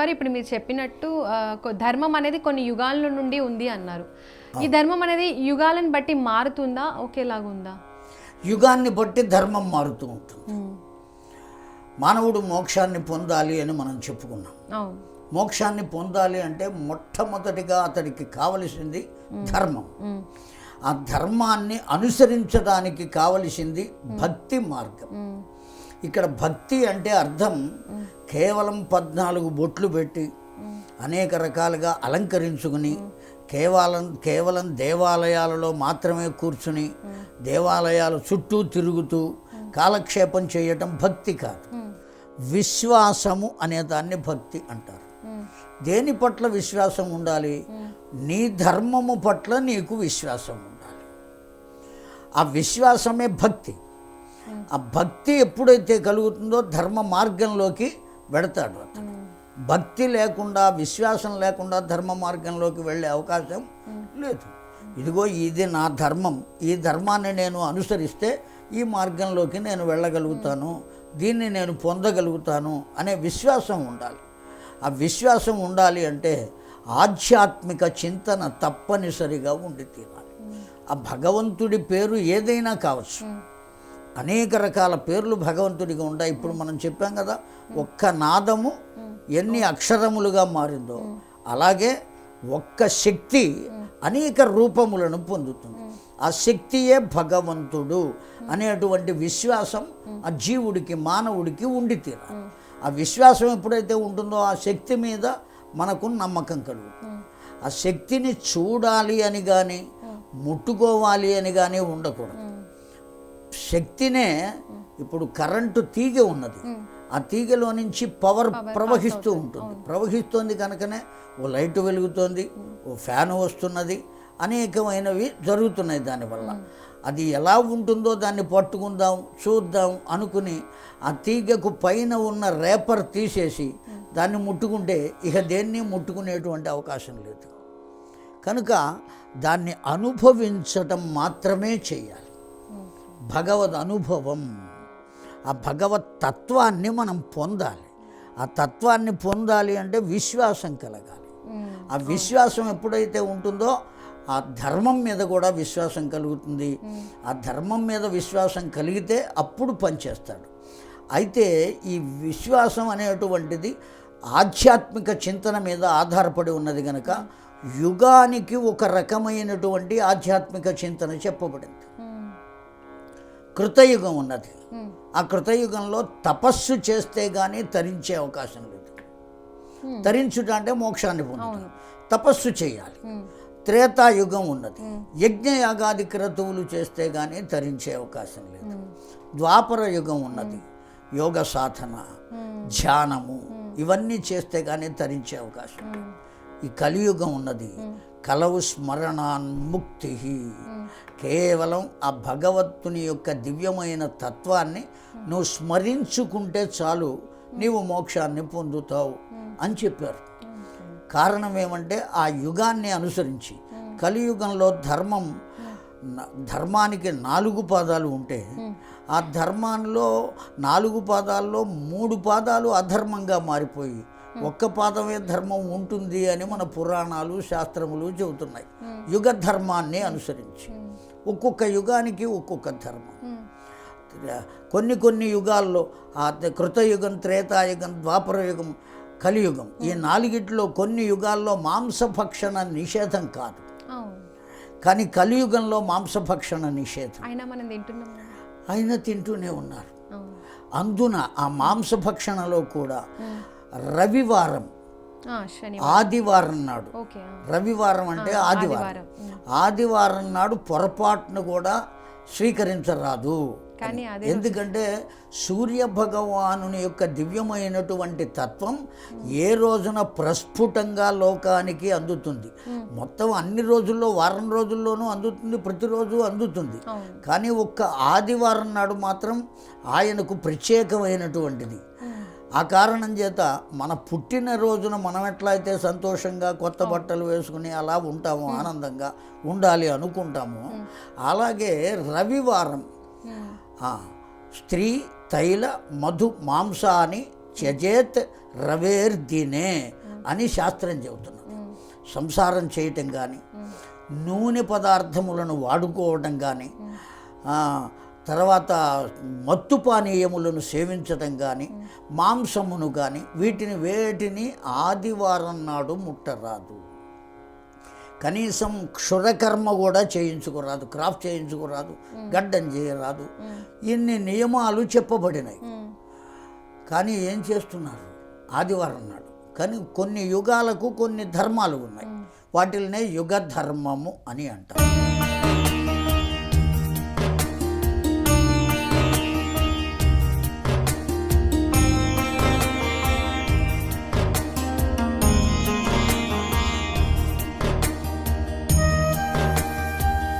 గురుగారు ఇప్పుడు మీరు చెప్పినట్టు ధర్మం అనేది కొన్ని యుగాల నుండి ఉంది అన్నారు. ఈ ధర్మం అనేది యుగాలను బట్టి మారుతుందా, ఒకేలాగా ఉందా? యుగాన్ని బట్టి ధర్మం మారుతూ ఉంటుంది. మానవుడు మోక్షాన్ని పొందాలి అని మనం చెప్పుకున్నాం. మోక్షాన్ని పొందాలి అంటే మొట్టమొదటిగా అతడికి కావలసింది ధర్మం. ఆ ధర్మాన్ని అనుసరించడానికి కావలసింది భక్తి మార్గం. ఇక్కడ భక్తి అంటే అర్థం కేవలం 14 బొట్లు పెట్టి అనేక రకాలుగా అలంకరించుకుని కేవలం దేవాలయాలలో మాత్రమే కూర్చుని దేవాలయాల చుట్టూ తిరుగుతూ కాలక్షేపం చేయటం భక్తి కాదు. విశ్వాసము అనే దాన్ని భక్తి అంటారు. దేని పట్ల విశ్వాసం ఉండాలి? నీ ధర్మము పట్ల నీకు విశ్వాసం ఉండాలి. ఆ విశ్వాసమే భక్తి. ఆ భక్తి ఎప్పుడైతే కలుగుతుందో ధర్మ మార్గంలోకి వెడతాడు అతను. భక్తి లేకుండా, విశ్వాసం లేకుండా ధర్మ మార్గంలోకి వెళ్ళే అవకాశం లేదు. ఇదిగో ఇది నా ధర్మం, ఈ ధర్మాన్ని నేను అనుసరిస్తే ఈ మార్గంలోకి నేను వెళ్ళగలుగుతాను, దీన్ని నేను పొందగలుగుతాను అనే విశ్వాసం ఉండాలి. ఆ విశ్వాసం ఉండాలి అంటే ఆధ్యాత్మిక చింతన తప్పనిసరిగా ఉండి తీరాలి. ఆ భగవంతుడి పేరు ఏదైనా కావచ్చు. అనేక రకాల పేర్లు భగవంతుడిగా ఉంటాయి. ఇప్పుడు మనం చెప్పాం కదా, ఒక్క నాదము ఎన్ని అక్షరములుగా మారిందో అలాగే ఒక్క శక్తి అనేక రూపములను పొందుతుంది. ఆ శక్తియే భగవంతుడు అనేటువంటి విశ్వాసం ఆ జీవుడికి, మానవుడికి ఉండి తీరాలి. ఆ విశ్వాసం ఎప్పుడైతే ఉంటుందో ఆ శక్తి మీద మనకు నమ్మకం కలుగుతుంది. ఆ శక్తిని చూడాలి అని కానీ ముట్టుకోవాలి అని కానీ ఉండకూడదు. శక్తినే ఇప్పుడు కరెంటు తీగ ఉన్నది, ఆ తీగలో నుంచి పవర్ ప్రవహిస్తూ ఉంటుంది. ప్రవహిస్తోంది కనుకనే ఓ లైట్ వెలుగుతోంది, ఓ ఫ్యాన్ వస్తున్నది, అనేకమైనవి జరుగుతున్నాయి. దానివల్ల అది ఎలా ఉంటుందో దాన్ని పట్టుకుందాం, చూద్దాం అనుకుని ఆ తీగకు పైన ఉన్న రేపర్ తీసేసి దాన్ని ముట్టుకుంటే ఇక దేన్ని ముట్టుకునేటువంటి అవకాశం లేదు. కనుక దాన్ని అనుభవించటం మాత్రమే చేయాలి. భగవద్ అనుభవం, ఆ భగవత్ తత్వాన్ని మనం పొందాలి. ఆ తత్వాన్ని పొందాలి అంటే విశ్వాసం కలగాలి. ఆ విశ్వాసం ఎప్పుడైతే ఉంటుందో ఆ ధర్మం మీద కూడా విశ్వాసం కలుగుతుంది. ఆ ధర్మం మీద విశ్వాసం కలిగితే అప్పుడు పనిచేస్తాడు. అయితే ఈ విశ్వాసం అనేటువంటిది ఆధ్యాత్మిక చింతన మీద ఆధారపడి ఉన్నది కనుక యుగానికి ఒక రకమైనటువంటి ఆధ్యాత్మిక చింతన చెప్పబడింది. కృతయుగం ఉన్నది. ఆ కృతయుగంలో తపస్సు చేస్తే కానీ తరించే అవకాశం లేదు. తరించుట అంటే మోక్షాన్ని పొందడం, తపస్సు చేయాలి. త్రేతాయుగం ఉన్నది. యజ్ఞయాగాది క్రతువులు చేస్తే కానీ తరించే అవకాశం లేదు. ద్వాపర యుగం ఉన్నది. యోగ సాధన, ధ్యానము ఇవన్నీ చేస్తే కానీ తరించే అవకాశం లేదు. ఈ కలియుగం ఉన్నది. కలవు స్మరణాన్ముక్తి. కేవలం ఆ భగవంతుని యొక్క దివ్యమైన తత్వాన్ని నువ్వు స్మరించుకుంటే చాలు, నీవు మోక్షాన్ని పొందుతావు అని చెప్పారు. కారణం ఏమంటే ఆ యుగాన్ని అనుసరించి కలియుగంలో ధర్మానికి 4 పాదాలు ఉంటే ఆ ధర్మాల్లో 4 పాదాల్లో 3 పాదాలు అధర్మంగా మారిపోయి ఒక్క పాదమే ధర్మం ఉంటుంది అని మన పురాణాలు, శాస్త్రములు చెబుతున్నాయి. యుగ ధర్మాన్ని అనుసరించి ఒక్కొక్క యుగానికి ఒక్కొక్క ధర్మం. కొన్ని యుగాల్లో ఆ కృతయుగం, త్రేతాయుగం, ద్వాపరయుగం, కలియుగం, ఈ 4 కొన్ని యుగాల్లో మాంసభక్షణ నిషేధం కాదు, కానీ కలియుగంలో మాంసభక్షణ నిషేధం. అయినా తింటూనే ఉన్నారు. అందున ఆ మాంసభక్షణలో కూడా రవివారం, ఆదివారం నాడు, రవివారం అంటే ఆదివారం నాడు పొరపాటును కూడా స్వీకరించరాదు. ఎందుకంటే సూర్య భగవానుని యొక్క దివ్యమైనటువంటి తత్వం ఏ రోజున ప్రస్ఫుటంగా లోకానికి అందుతుంది. మొత్తం అన్ని రోజుల్లో, వారం రోజుల్లోనూ అందుతుంది, ప్రతిరోజు అందుతుంది. కానీ ఒక్క ఆదివారం నాడు మాత్రం ఆయనకు ప్రత్యేకమైనటువంటిది. ఆ కారణం చేత మన పుట్టినరోజున మనం ఎట్లయితే సంతోషంగా కొత్త బట్టలు వేసుకుని అలా ఉంటాము, ఆనందంగా ఉండాలి అనుకుంటాము, అలాగే రవివారం స్త్రీ, తైల, మధు, మాంసాన్ని త్యజేత్ రవేర్దినే అని శాస్త్రం చెబుతున్నది. సంసారం చేయటం కానీ, నూనె పదార్థములను వాడుకోవడం కానీ, తర్వాత మత్తు పానీయములను సేవించడం కానీ, మాంసమును కానీ వేటిని ఆదివారం నాడు ముట్టరాదు. కనీసం క్షురకర్మ కూడా చేయించుకోరాదు, క్రాఫ్ట్ చేయించుకోరాదు, గడ్డం చేయరాదు. ఇన్ని నియమాలు చెప్పబడినాయి. కానీ ఏం చేస్తున్నారు? ఆదివారం నాడు. కానీ కొన్ని యుగాలకు కొన్ని ధర్మాలు ఉన్నాయి. వాటిల్నే యుగ ధర్మము అని అంటారు.